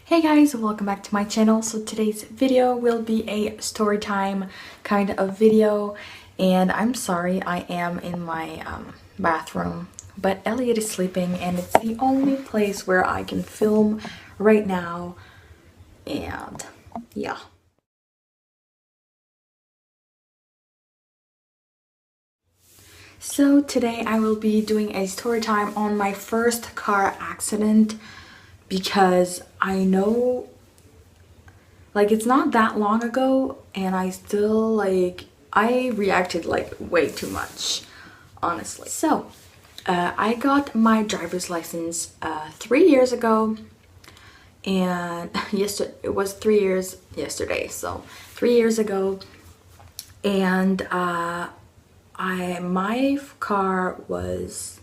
Hey guys, welcome back to my channel. So today's video will be a story time kind of video, and I'm sorry I am in my bathroom, but Elliot is sleeping and it's the only place where I can film right now, and yeah. So today I will be doing a story time on my first car accident, because I know it's not that long ago and I still I reacted way too much, honestly. So I got my driver's license 3 years ago, and it was 3 years yesterday, so 3 years ago. And my car was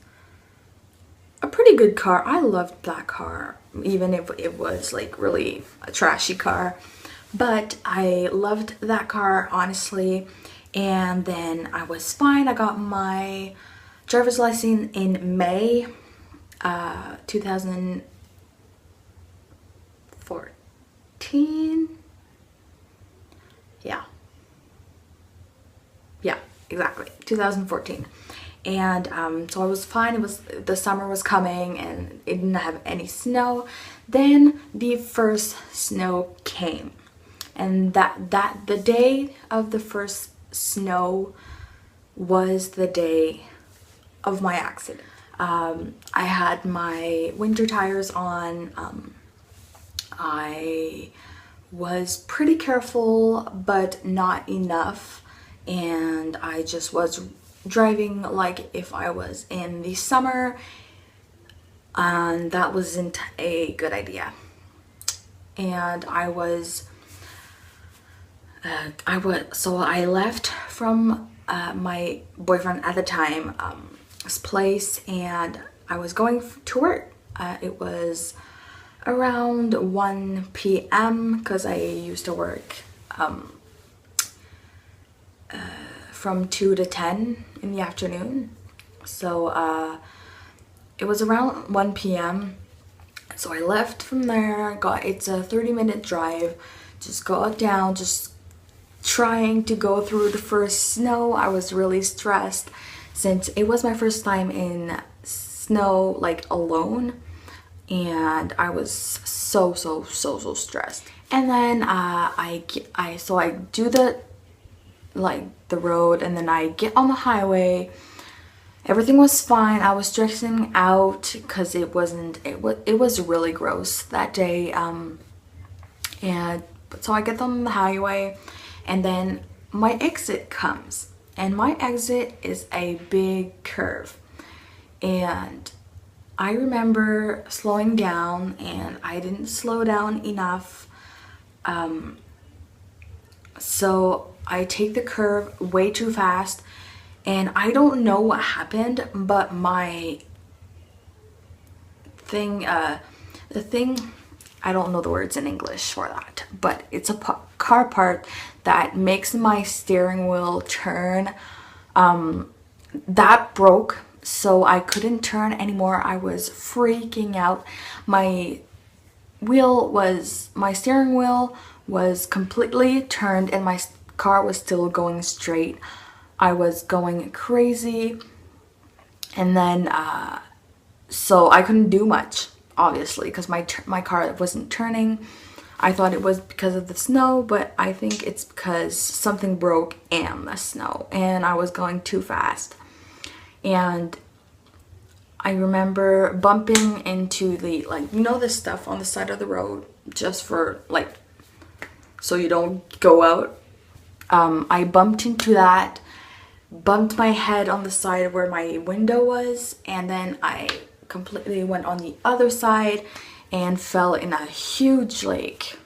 a pretty good car. I loved that car, even if it was really a trashy car. But I loved that car, honestly. And then I was fine. I got my driver's license in May 2014. Yeah, exactly, 2014. And so I was fine. The summer was coming and it didn't have any snow. Then the first snow came, and the day of the first snow was the day of my accident. I had my winter tires on. I was pretty careful, but not enough, and I just was driving like if I was in the summer, and that wasn't a good idea. And I left from my boyfriend at the time place, and I was going to work. It was around 1 p.m. because I used to work from 2 to 10 in the afternoon. So it was around 1 p.m. So I left from there. It's a 30-minute drive. Just got down, just trying to go through the first snow. I was really stressed since it was my first time in snow alone, and I was so stressed. And then I do the road, and then I get on the highway. Everything was fine. I was stressing out because it was really gross that day. And so I get on the highway, and then my exit comes, and my exit is a big curve. And I remember slowing down, and I didn't slow down enough. So I take the curve way too fast, and I don't know what happened, but my thing, I don't know the words in English for that, but it's a car part that makes my steering wheel turn. That broke, so I couldn't turn anymore. I was freaking out. My steering wheel was completely turned, and my car was still going straight. I was going crazy, and then so I couldn't do much, obviously, because my car wasn't turning. I thought it was because of the snow, but I think it's because something broke and the snow, and I was going too fast. And I remember bumping into the this stuff on the side of the road, just for so you don't go out. I bumped into that, bumped my head on the side where my window was, and then I completely went on the other side and fell in a huge lake.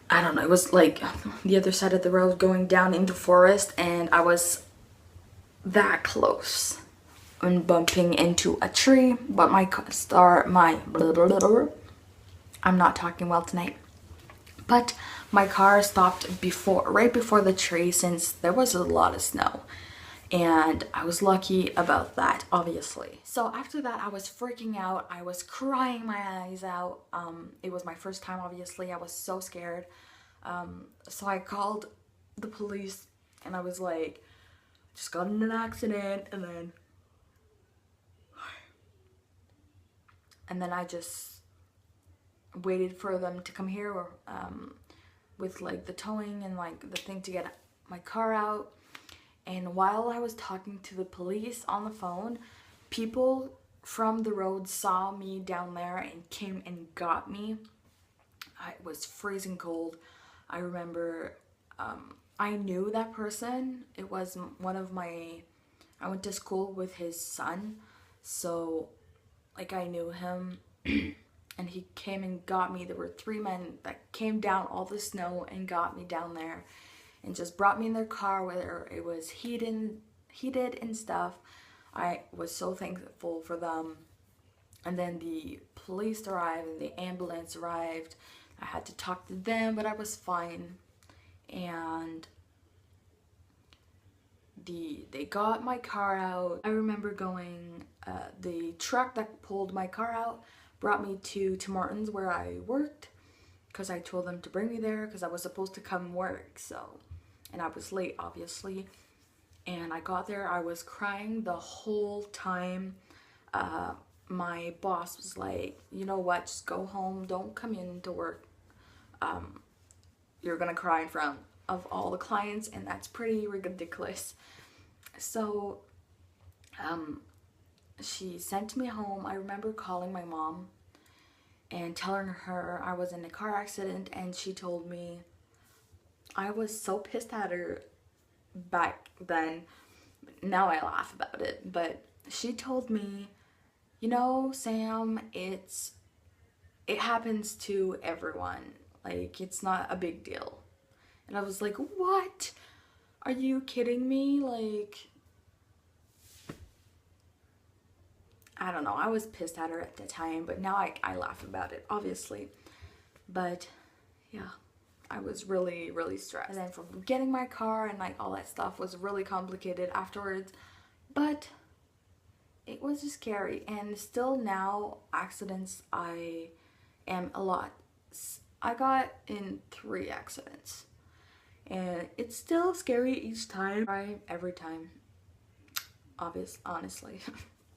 I don't know, it was the other side of the road going down into forest, and I was that close and bumping into a tree. But I'm not talking well tonight. But my car stopped right before the tree, since there was a lot of snow. and I was lucky about that, obviously. So after that, I was freaking out. I was crying my eyes out. It was my first time, obviously. I was so scared. So I called the police and I was like, just got in an accident, and then I just waited for them to come here, or with like the towing and like the thing to get my car out. And while I was talking to the police on the phone, people from the road saw me down there and came and got me. It was freezing cold. I remember I knew that person. It was one of my, I went to school with his son, so like I knew him. And he came and got me. There were 3 men that came down all the snow and got me down there and just brought me in their car, whether it was heated and stuff. I was so thankful for them. And then the police arrived and the ambulance arrived. I had to talk to them, but I was fine. And they got my car out. I remember going, the truck that pulled my car out brought me to Tim Hortons where I worked, because I told them to bring me there because I was supposed to come work. So, and I was late, obviously. And I got there, I was crying the whole time. My boss was like, you know what, just go home, don't come in to work. You're gonna cry in front of all the clients, and that's pretty ridiculous. So she sent me home. I remember calling my mom and telling her I was in a car accident, and she told me, I was so pissed at her back then. Now I laugh about it, but she told me, you know, Sam, it happens to everyone. Like, it's not a big deal. And I was like, what? Are you kidding me? Like, I don't know. I was pissed at her at the time, but now I laugh about it, obviously. But yeah, I was really, really stressed. And then from getting my car and like all that stuff was really complicated afterwards. But it was just scary. And still now, accidents, I am a lot. I got in 3 accidents. And it's still scary each time. Every time. Honestly.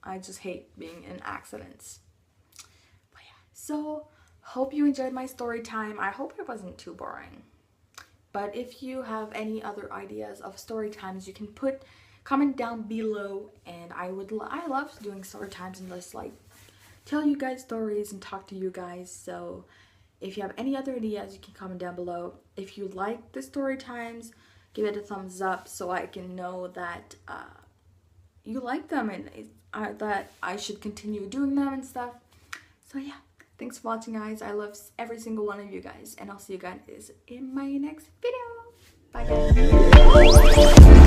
I just hate being in accidents. But yeah. So, hope you enjoyed my story time. I hope it wasn't too boring. But if you have any other ideas of story times, you can comment down below. And I love doing story times and just like tell you guys stories and talk to you guys. So if you have any other ideas, you can comment down below. If you like the story times, give it a thumbs up so I can know that you like them and that I should continue doing them and stuff. So yeah, thanks for watching, guys. I love every single one of you guys, and I'll see you guys in my next video. Bye, guys.